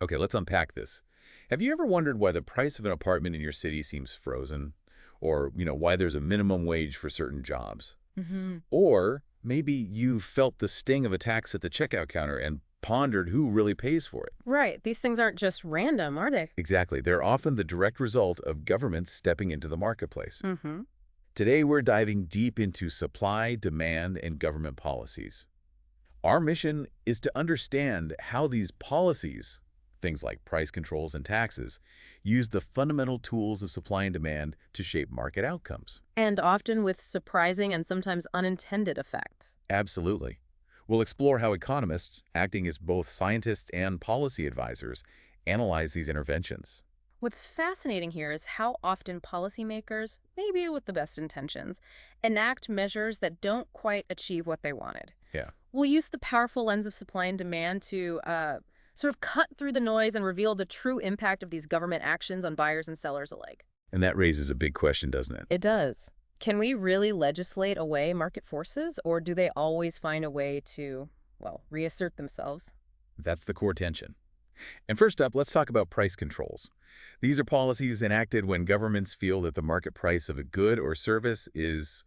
Okay, let's unpack this. Have you ever wondered why the price of an apartment in your city seems frozen? Or, why there's a minimum wage for certain jobs? Hmm. Or maybe you've felt the sting of a tax at the checkout counter and pondered who really pays for it. Right. These things aren't just random, are they? Exactly. They're often the direct result of governments stepping into the marketplace. Hmm. Today, we're diving deep into supply, demand, and government policies. Our mission is to understand how these policies, things like price controls and taxes, use the fundamental tools of supply and demand to shape market outcomes. And often with surprising and sometimes unintended effects. Absolutely. We'll explore how economists, acting as both scientists and policy advisors, analyze these interventions. What's fascinating here is how often policymakers, maybe with the best intentions, enact measures that don't quite achieve what they wanted. Yeah, We'll use the powerful lens of supply and demand to sort of cut through the noise and reveal the true impact of these government actions on buyers and sellers alike. and that raises a big question, doesn't it? It does. Can we really legislate away market forces, or do they always find a way to, well, reassert themselves? That's the core tension. And first up, let's talk about price controls. These are policies enacted when governments feel that the market price of a good or service is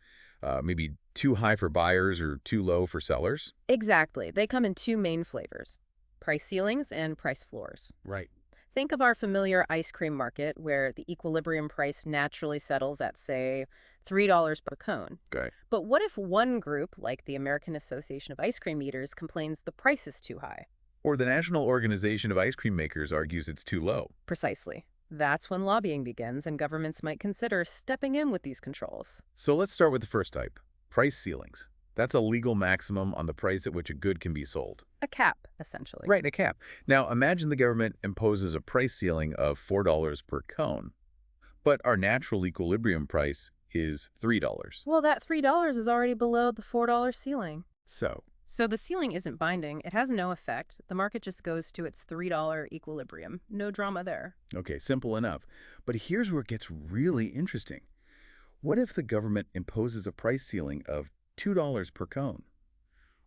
maybe too high for buyers or too low for sellers. Exactly. They come in two main flavors: price ceilings and price floors. Right. Think of our familiar ice cream market where the equilibrium price naturally settles at, say, $3 per cone. Okay. But what if one group, like the American Association of Ice Cream Eaters, complains the price is too high? Or the National Organization of Ice Cream Makers argues it's too low. Precisely. That's when lobbying begins and governments might consider stepping in with these controls. So let's start with the first type, price ceilings. That's a legal maximum on the price at which a good can be sold. A cap, essentially. Right, a cap. Now, imagine the government imposes a price ceiling of $4 per cone, but our natural equilibrium price is $3. Well, that $3 is already below the $4 ceiling. So, So the ceiling isn't binding. It has no effect. The market just goes to its $3 equilibrium. No drama there. okay, simple enough. But here's where it gets really interesting. What if the government imposes a price ceiling of $2 per cone?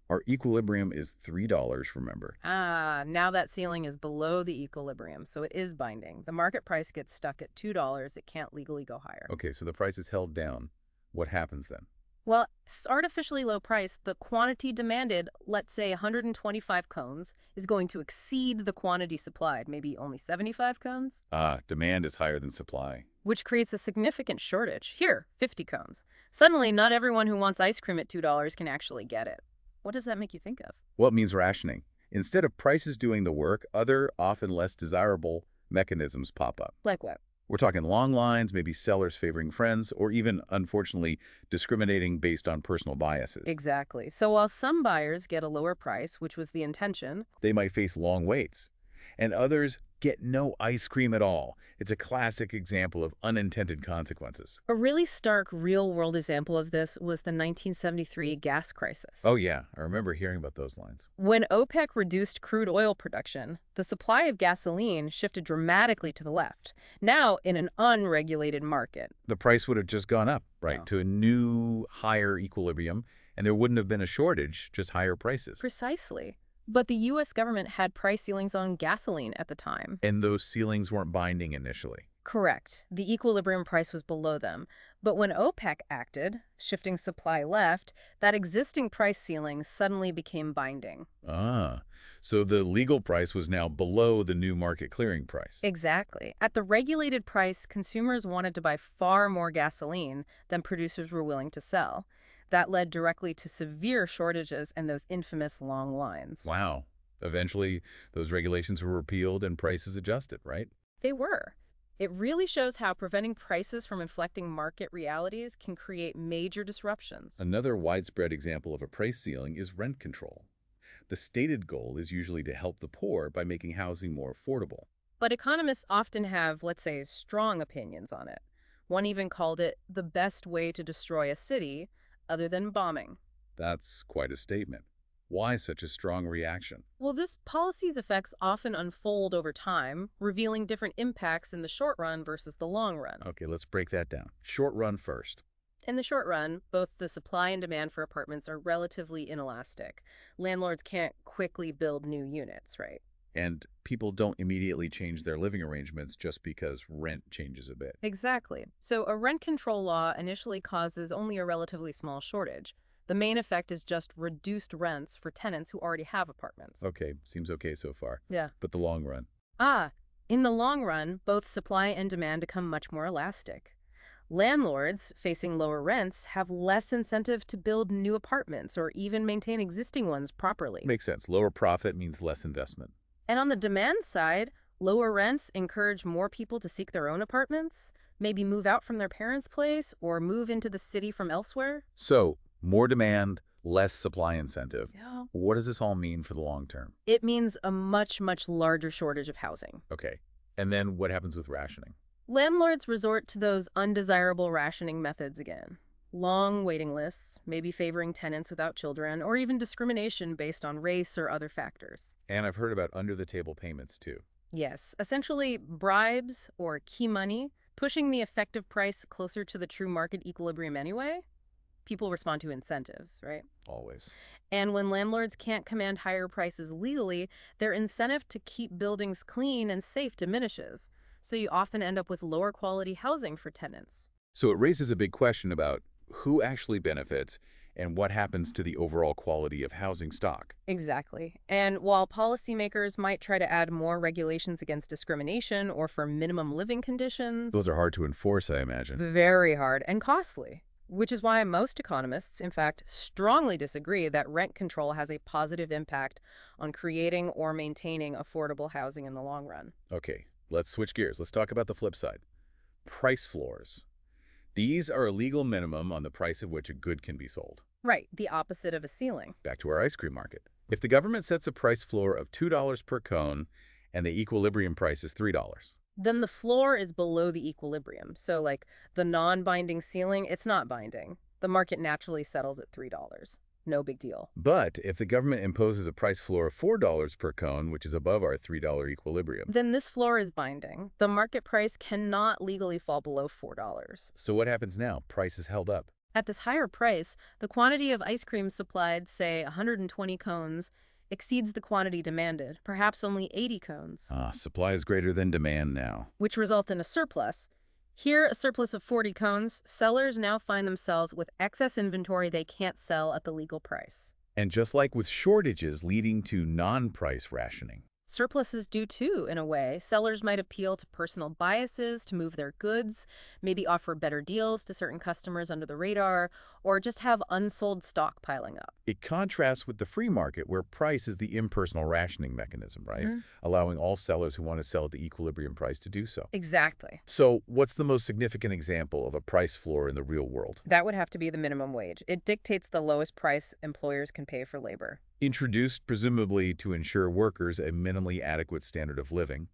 Our equilibrium is $3, remember? Ah, now that ceiling is below the equilibrium, so it is binding. The market price gets stuck at $2. It can't legally go higher. Okay, so the price is held down. What happens then? Well, it's artificially low price. The quantity demanded, let's say 125 cones, is going to exceed the quantity supplied, maybe only 75 cones, Demand is higher than supply. which creates a significant shortage. Here, 50 cones. Suddenly, not everyone who wants ice cream at $2 can actually get it. What does that make you think of? Well, it means rationing. Instead of prices doing the work, other, often less desirable mechanisms pop up. Like what? We're talking long lines, maybe sellers favoring friends, or even, unfortunately, discriminating based on personal biases. Exactly. So while some buyers get a lower price, which was the intention, They might face long waits, and others get no ice cream at all. It's a classic example of unintended consequences. a really stark real-world example of this was the 1973 gas crisis. Oh yeah, I remember hearing about those lines. When OPEC reduced crude oil production, the supply of gasoline shifted dramatically to the left, now in an unregulated market. The price would have just gone up, right, Oh. to a new higher equilibrium, and there wouldn't have been a shortage, just higher prices. Precisely. But the U.S. government had price ceilings on gasoline at the time. And those ceilings weren't binding initially. Correct. The equilibrium price was below them. But when OPEC acted, shifting supply left, that existing price ceiling suddenly became binding. Ah, so the legal price was now below the new market clearing price. Exactly. At the regulated price, consumers wanted to buy far more gasoline than producers were willing to sell. That led directly to severe shortages and those infamous long lines. Wow. Eventually, those regulations were repealed and prices adjusted, right? They were. It really shows how preventing prices from inflecting market realities can create major disruptions. Another widespread example of a price ceiling is rent control. The stated goal is usually to help the poor by making housing more affordable. But economists often have, let's say, strong opinions on it. One even called it the best way to destroy a city, other than bombing. That's quite a statement. Why such a strong reaction? Well, this policy's effects often unfold over time, revealing different impacts in the short run versus the long run. Okay, let's break that down. Short run first. In the short run, both the supply and demand for apartments are relatively inelastic. Landlords can't quickly build new units, right? And people don't immediately change their living arrangements just because rent changes a bit. Exactly. So a rent control law initially causes only a relatively small shortage. The main effect is just reduced rents for tenants who already have apartments. Okay, seems okay so far. Yeah. But the long run. Ah, in the long run, both supply and demand become much more elastic. Landlords facing lower rents have less incentive to build new apartments or even maintain existing ones properly. Makes sense. Lower profit means less investment. And on the demand side, lower rents encourage more people to seek their own apartments, maybe move out from their parents' place or move into the city from elsewhere. So, more demand, less supply incentive. Yeah. What does this all mean for the long term? It means a much, much larger shortage of housing. Okay. And then what happens with rationing? Landlords resort to those undesirable rationing methods again. Long waiting lists, maybe favoring tenants without children, or even discrimination based on race or other factors. And I've heard about under-the-table payments too. Yes, essentially bribes or key money, pushing the effective price closer to the true market equilibrium anyway. People respond to incentives, right? Always. And when landlords can't command higher prices legally, their incentive to keep buildings clean and safe diminishes. So you often end up with lower quality housing for tenants. So it raises a big question about who actually benefits and what happens to the overall quality of housing stock. Exactly. And while policymakers might try to add more regulations against discrimination or for minimum living conditions, Those are hard to enforce, I imagine. very hard and costly. Which is why most economists, in fact, strongly disagree that rent control has a positive impact on creating or maintaining affordable housing in the long run. Okay, let's switch gears. Let's talk about the flip side. Price floors. These are a legal minimum on the price at which a good can be sold. Right, the opposite of a ceiling. Back to our ice cream market. If the government sets a price floor of $2 per cone and the equilibrium price is $3, Then the floor is below the equilibrium. So like the non-binding ceiling, it's not binding. The market naturally settles at $3. No big deal. but if the government imposes a price floor of $4 per cone, which is above our $3 equilibrium, Then this floor is binding. The market price cannot legally fall below $4. so what happens now? Price is held up. At this higher price, the quantity of ice cream supplied, say 120 cones, exceeds the quantity demanded, perhaps only 80 cones, Supply is greater than demand now. which results in a surplus. Here, a surplus of 40 cones, sellers now find themselves with excess inventory they can't sell at the legal price. And just like with shortages leading to non-price rationing. Surpluses do too, in a way. Sellers might appeal to personal biases to move their goods, maybe offer better deals to certain customers under the radar, or just have unsold stock piling up. It contrasts with the free market where price is the impersonal rationing mechanism, right? Allowing all sellers who want to sell at the equilibrium price to do so. Exactly. So what's the most significant example of a price floor in the real world? That would have to be the minimum wage. It dictates the lowest price employers can pay for labor. Introduced presumably to ensure workers a minimally adequate standard of living.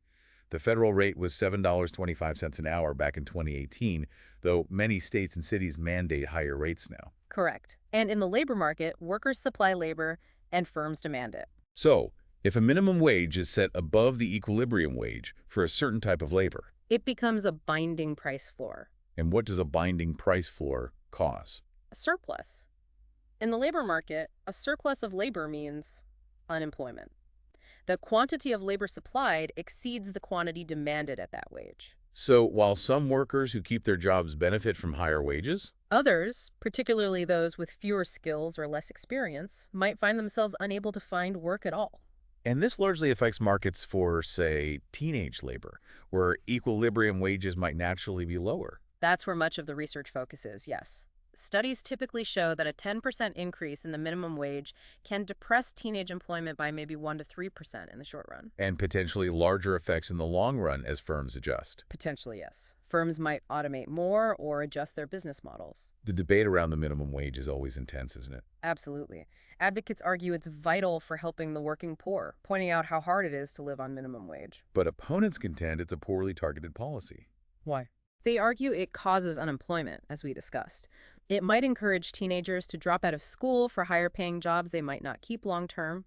The federal rate was $7.25 an hour back in 2018, though many states and cities mandate higher rates now. Correct. And in the labor market, workers supply labor and firms demand it. So, if a minimum wage is set above the equilibrium wage for a certain type of labor, It becomes a binding price floor, and what does a binding price floor cause? a surplus. In the labor market, a surplus of labor means unemployment. The quantity of labor supplied exceeds the quantity demanded at that wage. So, while some workers who keep their jobs benefit from higher wages, Others, particularly those with fewer skills or less experience, might find themselves unable to find work at all. and this largely affects markets for, say, teenage labor, where equilibrium wages might naturally be lower. That's where much of the research focuses, yes. Studies typically show that a 10% increase in the minimum wage can depress teenage employment by maybe 1 to 3% in the short run. And potentially larger effects in the long run as firms adjust. Potentially, yes. Firms might automate more or adjust their business models. The debate around the minimum wage is always intense, isn't it? Absolutely. Advocates argue it's vital for helping the working poor, pointing out how hard it is to live on minimum wage. But opponents contend it's a poorly targeted policy. Why? They argue it causes unemployment, as we discussed. It might encourage teenagers to drop out of school for higher-paying jobs they might not keep long-term.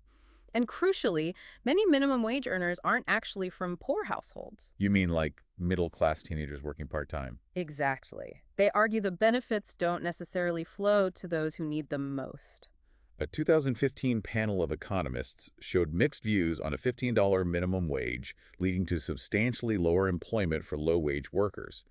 And crucially, many minimum wage earners aren't actually from poor households. You mean like middle-class teenagers working part-time? Exactly. They argue the benefits don't necessarily flow to those who need them most. A 2015 panel of economists showed mixed views on a $15 minimum wage, leading to substantially lower employment for low-wage workers,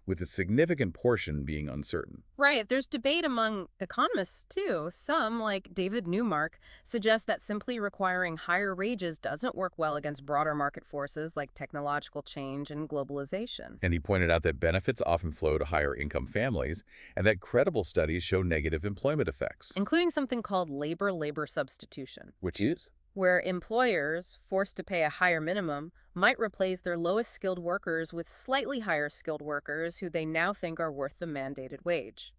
with a significant portion being uncertain. Right. There's debate among economists, too. Some, like David Newmark, suggest that simply requiring higher wages doesn't work well against broader market forces like technological change and globalization, And he pointed out that benefits often flow to higher-income families, and that credible studies show negative employment effects. including something called labor-labor substitution, Which is? where employers, forced to pay a higher minimum, might replace their lowest skilled workers with slightly higher skilled workers who they now think are worth the mandated wage.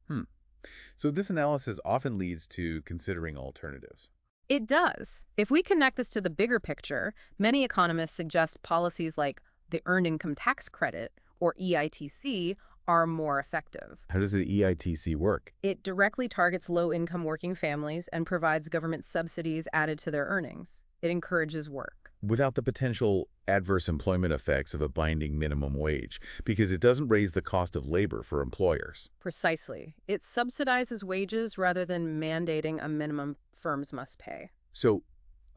So this analysis often leads to considering alternatives. It does. If we connect this to the bigger picture, many economists suggest policies like the Earned Income Tax Credit, or EITC, are more effective. How does the EITC work? It directly targets low-income working families and provides government subsidies added to their earnings. It encourages work. Without the potential adverse employment effects of a binding minimum wage, because it doesn't raise the cost of labor for employers. Precisely. It subsidizes wages rather than mandating a minimum firms must pay. So,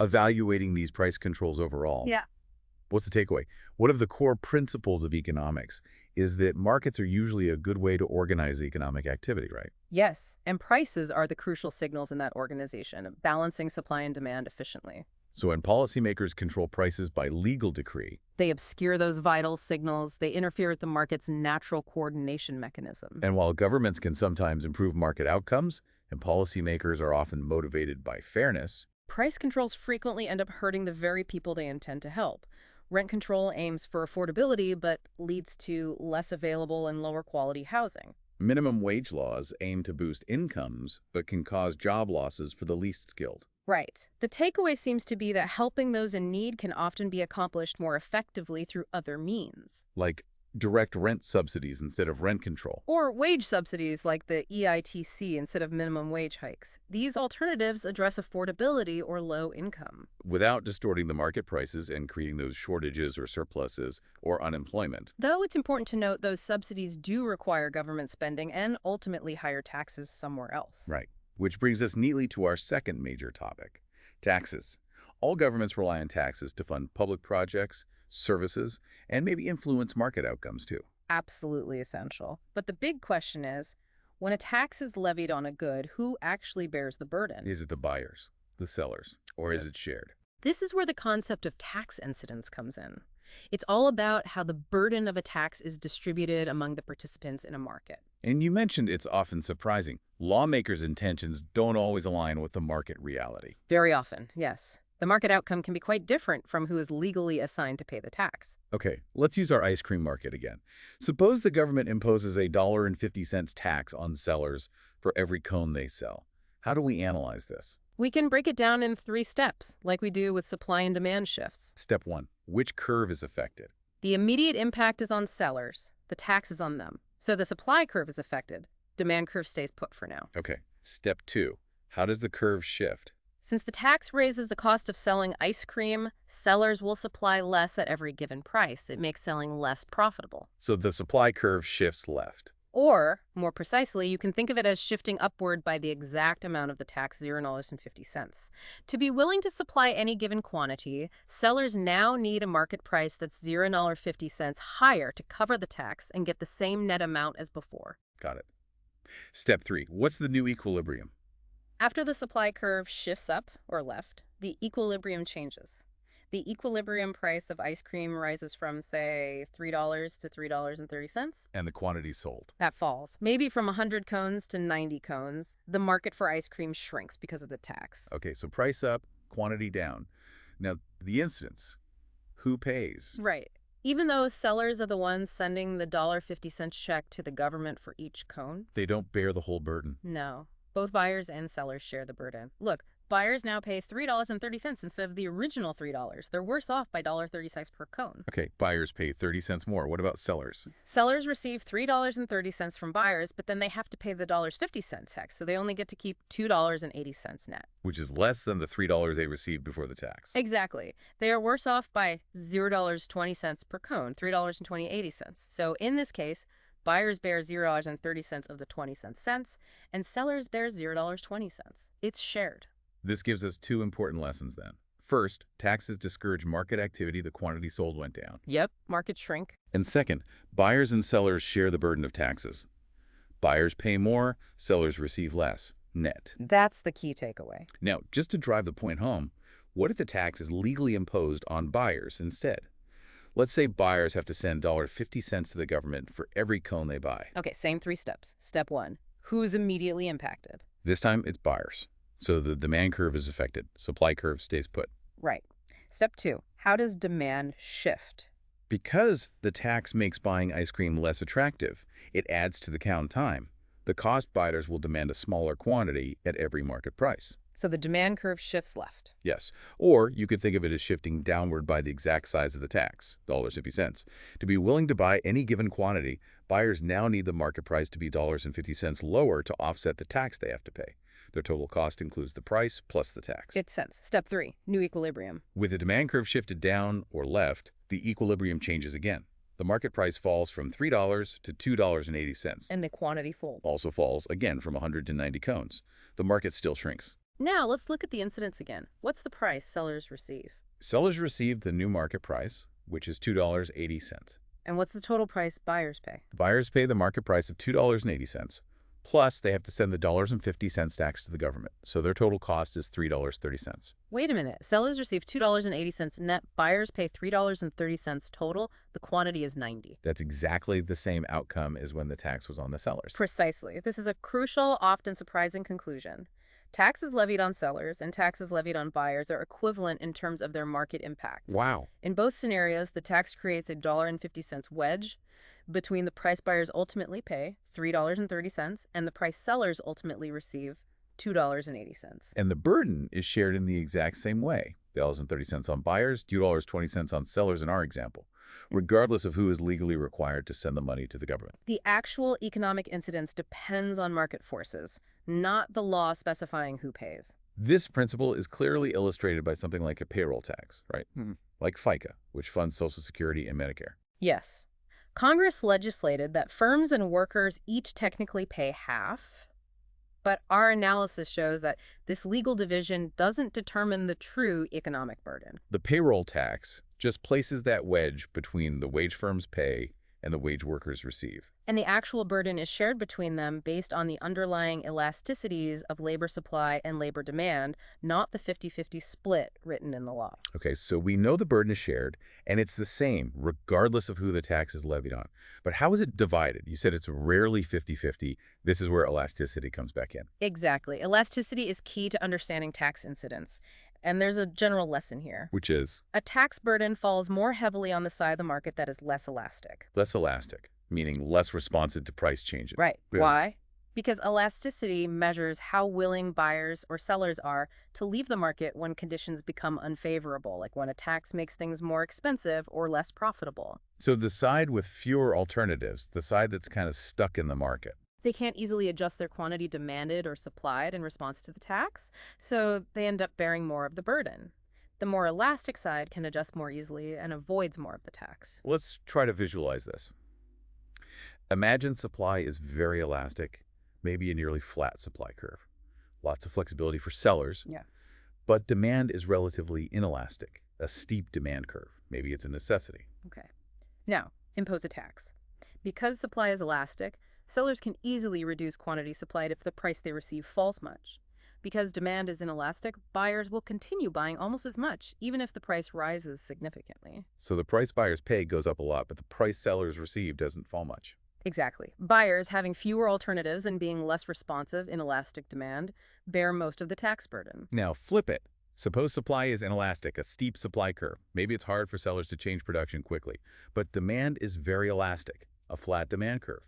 evaluating these price controls overall, Yeah. what's the takeaway? One of the core principles of economics is that markets are usually a good way to organize economic activity, right? Yes, and prices are the crucial signals in that organization, balancing supply and demand efficiently. So when policymakers control prices by legal decree, They obscure those vital signals. They interfere with the market's natural coordination mechanism. and while governments can sometimes improve market outcomes, and policymakers are often motivated by fairness, Price controls frequently end up hurting the very people they intend to help. Rent control aims for affordability, but leads to less available and lower quality housing. minimum wage laws aim to boost incomes but can cause job losses for the least skilled. Right. The takeaway seems to be that helping those in need can often be accomplished more effectively through other means. Like direct rent subsidies instead of rent control. Or wage subsidies like the EITC instead of minimum wage hikes. These alternatives address affordability or low income. Without distorting the market prices and creating those shortages or surpluses or unemployment. Though it's important to note those subsidies do require government spending and ultimately higher taxes somewhere else. Right. Which brings us neatly to our second major topic, taxes. All governments rely on taxes to fund public projects, services, and maybe influence market outcomes too. Absolutely essential. But the big question is, when a tax is levied on a good, who actually bears the burden? Is it the buyers, the sellers, or is it shared? This is where the concept of tax incidence comes in. It's all about how the burden of a tax is distributed among the participants in a market. And you mentioned it's often surprising. Lawmakers' intentions don't always align with the market reality. Very often, yes. The market outcome can be quite different from who is legally assigned to pay the tax. Okay, let's use our ice cream market again. Suppose the government imposes a $1.50 tax on sellers for every cone they sell. How do we analyze this? We can break it down in 3 steps, like we do with supply and demand shifts. Step 1. Which curve is affected? The immediate impact is on sellers. The tax is on them. So the supply curve is affected. Demand curve stays put for now. Okay. Step 2. How does the curve shift? Since the tax raises the cost of selling ice cream, sellers will supply less at every given price. It makes selling less profitable. So the supply curve shifts left. Or, more precisely, you can think of it as shifting upward by the exact amount of the tax, $0.50. To be willing to supply any given quantity, sellers now need a market price that's $0.50 higher to cover the tax and get the same net amount as before. Got it. Step 3. What's the new equilibrium? After the supply curve shifts up or left, the equilibrium changes. The equilibrium price of ice cream rises from, say, $3 to $3.30. And the quantity sold. That falls. Maybe from 100 cones to 90 cones. The market for ice cream shrinks because of the tax. Okay, so price up, quantity down. Now, the incidence. Who pays? Right. Even though sellers are the ones sending the $1.50 check to the government for each cone. They don't bear the whole burden. No. Both buyers and sellers share the burden. Look, buyers now pay $3.30 instead of the original $3. They're worse off by $1.30 per cone. Okay, buyers pay 30 cents more. What about sellers? Sellers receive $3.30 from buyers, but then they have to pay the $1.50 tax, so they only get to keep $2.80 net. Which is less than the $3 they received before the tax. Exactly. They are worse off by $0.20 per cone, $3.20. So in this case, buyers bear $0.30 of the 20 cents, and sellers bear $0.20. It's shared. This gives us two important lessons then. First, taxes discourage market activity, the quantity sold went down. Yep, markets shrink. And second, buyers and sellers share the burden of taxes. Buyers pay more, sellers receive less, net. That's the key takeaway. Now, just to drive the point home, what if the tax is legally imposed on buyers instead? Let's say buyers have to send $1.50 to the government for every cone they buy. Okay, same 3 steps. Step 1, who's immediately impacted? This time, it's buyers. So the demand curve is affected. Supply curve stays put. Right. Step 2, how does demand shift? Because the tax makes buying ice cream less attractive, it adds to the count time. The cost buyers will demand a smaller quantity at every market price. So the demand curve shifts left. Yes. Or you could think of it as shifting downward by the exact size of the tax, $1.50. To be willing to buy any given quantity, buyers now need the market price to be $1.50 lower to offset the tax they have to pay. Their total cost includes the price plus the tax. It's sense. Step 3, new equilibrium. With the demand curve shifted down or left, the equilibrium changes again. The market price falls from $3 to $2.80. And the quantity sold. Also falls again from 100 to 90 cones. The market still shrinks. Now let's look at the incidence again. What's the price sellers receive? Sellers receive the new market price, which is $2.80. And what's the total price buyers pay? Buyers pay the market price of $2.80, plus they have to send the $1.50 tax to the government, so their total cost is $3.30. Wait a minute. Sellers receive $2.80 net. Buyers pay $3.30 total. The quantity is 90. That's exactly the same outcome as when the tax was on the sellers. Precisely. This is a crucial, often surprising conclusion. Taxes levied on sellers and taxes levied on buyers are equivalent in terms of their market impact. Wow. In both scenarios, the tax creates a $1.50 wedge between the price buyers ultimately pay, $3.30, and the price sellers ultimately receive, $2.80. And the burden is shared in the exact same way. $1.30 on buyers, $2.20 on sellers in our example, regardless of who is legally required to send the money to the government. The actual economic incidence depends on market forces, not the law specifying who pays. This principle is clearly illustrated by something like a payroll tax, right? Like FICA, which funds Social Security and Medicare. Yes. Congress legislated that firms and workers each technically pay half, but our analysis shows that this legal division doesn't determine the true economic burden. The payroll tax just places that wedge between the wage firms pay and the wage workers receive. And the actual burden is shared between them based on the underlying elasticities of labor supply and labor demand, not the 50-50 split written in the law. Okay, so we know the burden is shared, and it's the same regardless of who the tax is levied on. But how is it divided? You said it's rarely 50-50. This is where elasticity comes back in. Exactly. Elasticity is key to understanding tax incidence. And there's a general lesson here. Which is? A tax burden falls more heavily on the side of the market that is less elastic. Less elastic, meaning less responsive to price changes. Right. Yeah. Why? Because elasticity measures how willing buyers or sellers are to leave the market when conditions become unfavorable, like when a tax makes things more expensive or less profitable. So the side with fewer alternatives, the side that's kind of stuck in the market. They can't easily adjust their quantity demanded or supplied in response to the tax, so they end up bearing more of the burden. The more elastic side can adjust more easily and avoids more of the tax. Let's try to visualize this. Imagine supply is very elastic, maybe a nearly flat supply curve. Lots of flexibility for sellers. Yeah. But demand is relatively inelastic, a steep demand curve. Maybe it's a necessity. Okay. Now, impose a tax. Because supply is elastic, sellers can easily reduce quantity supplied if the price they receive falls much. Because demand is inelastic, buyers will continue buying almost as much, even if the price rises significantly. So the price buyers pay goes up a lot, but the price sellers receive doesn't fall much. Exactly. Buyers, having fewer alternatives and being less responsive in elastic demand, bear most of the tax burden. Now flip it. Suppose supply is inelastic, a steep supply curve. Maybe it's hard for sellers to change production quickly, but demand is very elastic, a flat demand curve.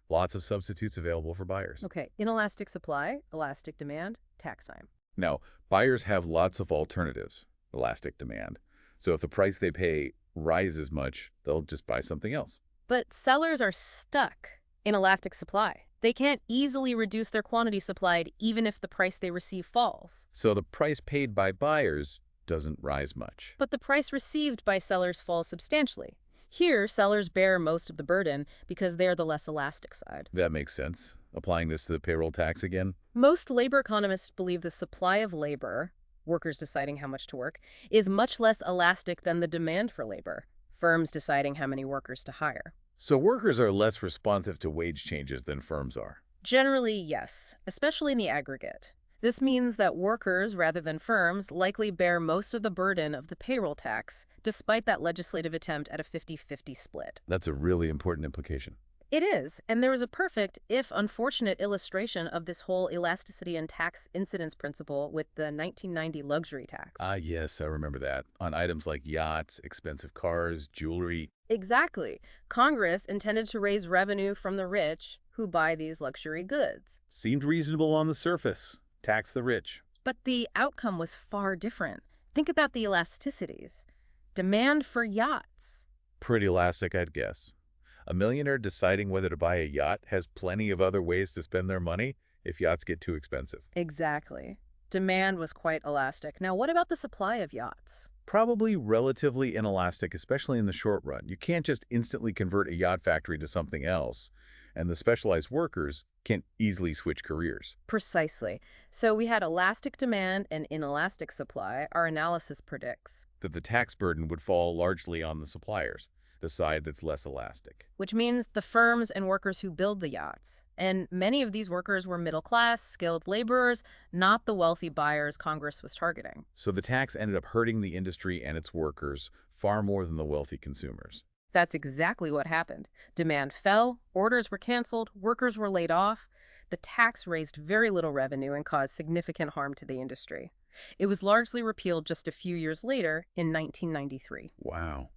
Lots of substitutes available for buyers. Okay, inelastic supply, elastic demand, tax time. Now, buyers have lots of alternatives, elastic demand. So if the price they pay rises much, they'll just buy something else. But sellers are stuck in elastic supply. They can't easily reduce their quantity supplied even if the price they receive falls. So the price paid by buyers doesn't rise much. But the price received by sellers falls substantially. Here, sellers bear most of the burden because they're the less elastic side. That makes sense. Applying this to the payroll tax again? Most labor economists believe the supply of labor, workers deciding how much to work, is much less elastic than the demand for labor, firms deciding how many workers to hire. So workers are less responsive to wage changes than firms are. Generally, yes, especially in the aggregate. This means that workers, rather than firms, likely bear most of the burden of the payroll tax, despite that legislative attempt at a 50-50 split. That's a really important implication. It is, and there is a perfect, if unfortunate, illustration of this whole elasticity and tax incidence principle with the 1990 luxury tax. Ah, yes, I remember that. On items like yachts, expensive cars, jewelry. Exactly. Congress intended to raise revenue from the rich who buy these luxury goods. Seemed reasonable on the surface. Tax the rich. But the outcome was far different. Think about the elasticities. Demand for yachts. Pretty elastic, I'd guess. A millionaire deciding whether to buy a yacht has plenty of other ways to spend their money if yachts get too expensive. Exactly. Demand was quite elastic. Now, what about the supply of yachts? Probably relatively inelastic, especially in the short run. You can't just instantly convert a yacht factory to something else, and the specialized workers can't easily switch careers. Precisely. So we had elastic demand and inelastic supply, our analysis predicts. That the tax burden would fall largely on the suppliers, the side that's less elastic. Which means the firms and workers who build the yachts. And many of these workers were middle-class, skilled laborers, not the wealthy buyers Congress was targeting. So the tax ended up hurting the industry and its workers far more than the wealthy consumers. That's exactly what happened. Demand fell, orders were canceled, workers were laid off. The tax raised very little revenue and caused significant harm to the industry. It was largely repealed just a few years later in 1993. Wow.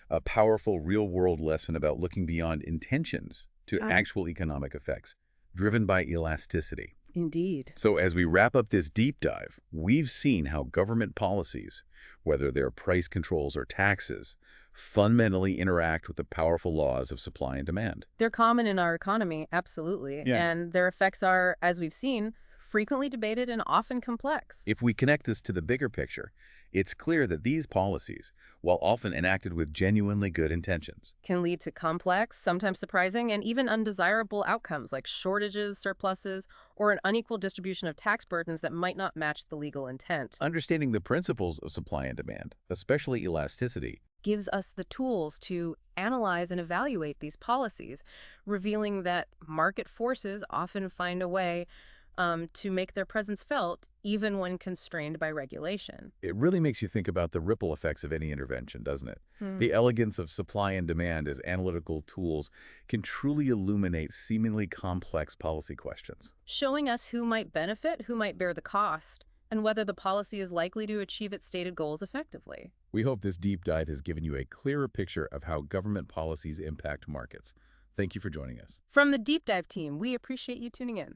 A powerful real-world lesson about looking beyond intentions to actual economic effects, driven by elasticity. Indeed. So as we wrap up this deep dive, we've seen how government policies, whether they're price controls or taxes, fundamentally interact with the powerful laws of supply and demand. They're common in our economy, absolutely. Yeah. And their effects are, as we've seen, frequently debated and often complex. If we connect this to the bigger picture, it's clear that these policies, while often enacted with genuinely good intentions, Can lead to complex, sometimes surprising, and even undesirable outcomes like shortages, surpluses, or an unequal distribution of tax burdens that might not match the legal intent. understanding the principles of supply and demand, especially elasticity, Gives us the tools to analyze and evaluate these policies, revealing that market forces often find a way to make their presence felt, even when constrained by regulation. it really makes you think about the ripple effects of any intervention, doesn't it? The elegance of supply and demand as analytical tools can truly illuminate seemingly complex policy questions. Showing us who might benefit, who might bear the cost, and whether the policy is likely to achieve its stated goals effectively. We hope this deep dive has given you a clearer picture of how government policies impact markets. Thank you for joining us. From the Deep Dive team, we appreciate you tuning in.